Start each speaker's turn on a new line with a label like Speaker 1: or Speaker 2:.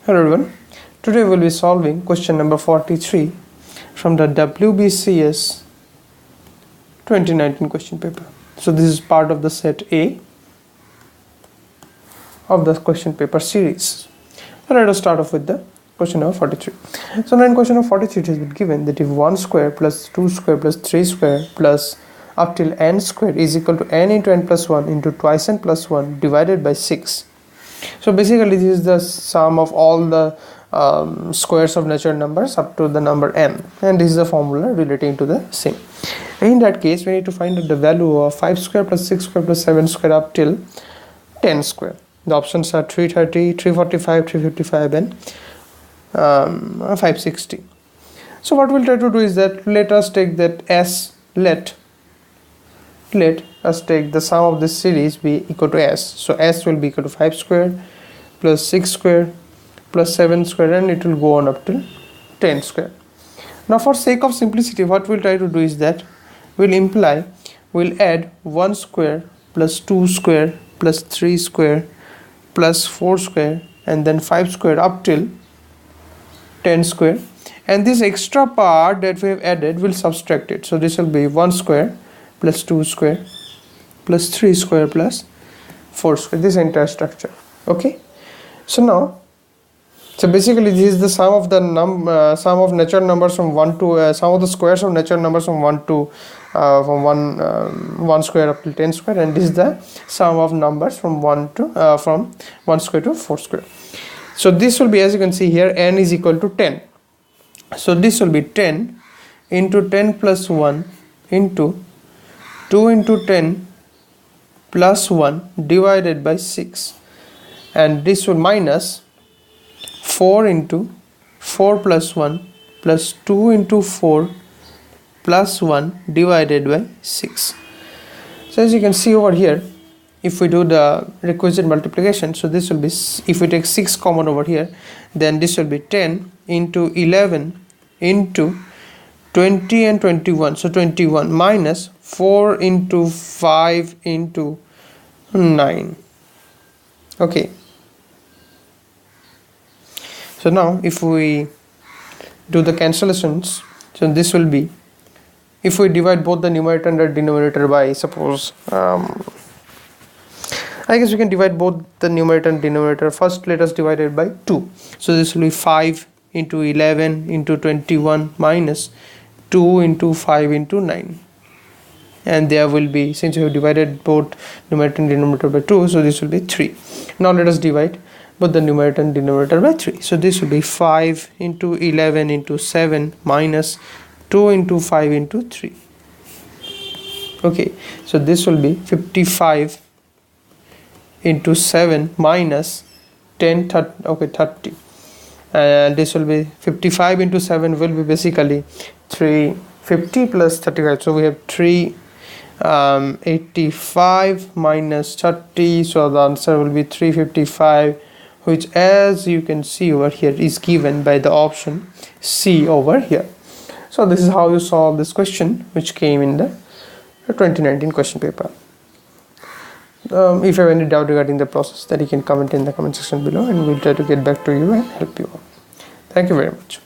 Speaker 1: Hello everyone, today we will be solving question number 43 from the WBCS 2019 question paper. So this is part of the set A of the question paper series. So let us start off with the question number 43. So in question number 43 it has been given that if 1 square plus 2 square plus 3 square plus up till n square is equal to n into n plus 1 into twice n plus 1 divided by 6. So basically this is the sum of all the squares of natural numbers up to the number n, and this is the formula relating to the same. In that case we need to find out the value of 5 square plus 6 square plus 7 square up till 10 square. The options are 330, 345, 355 and 560. So what we'll try to do is that let us take that let us take the sum of this series be equal to s. So s will be equal to 5 square plus 6 square plus 7 square, and it will go on up till 10 square. Now for sake of simplicity, what we'll try to do is that we'll add 1 square plus 2 square plus 3 square plus 4 square and then 5 square up till 10 square, and this extra part that we have added will subtract it. So this will be 1 square plus 2 square plus 3 square plus 4 square, this entire structure. Okay, so basically this is the sum of the sum of natural numbers from 1 to sum of the squares of natural numbers from 1 to 1 square up till 10 square, and this is the sum of numbers from 1 square to 4 square. So this will be, as you can see here, n is equal to 10. So this will be 10 into 10 plus 1 into 2 into 10 plus 1 divided by 6, and this will minus 4 into 4 plus 1 plus 2 into 4 plus 1 divided by 6. So as you can see over here, if we do the requisite multiplication, so this will be, if we take 6 common over here, then this will be 10 into 11 into 20 and 21, so 21 minus 4 into 5 into 9. Okay, so now if we do the cancellations, so this will be, if we divide both the numerator and the denominator by, suppose I guess we can divide both the numerator and denominator. First let us divide it by 2. So this will be 5 into 11 into 21 minus 2 into 5 into 9, and there will be, since you have divided both numerator and denominator by 2, so this will be 3. Now let us divide both the numerator and denominator by 3. So this will be 5 into 11 into 7 minus 2 into 5 into 3. Okay, so this will be 55 into 7 minus 10, 30, and this will be 55 into 7 will be basically 350 plus 35. So we have 385 minus 30, so the answer will be 355, which, as you can see over here, is given by the option C over here. So this is how you solve this question, which came in the 2019 question paper. If you have any doubt regarding the process, that you can comment in the comment section below, and we'll try to get back to you and help you out. Thank you very much.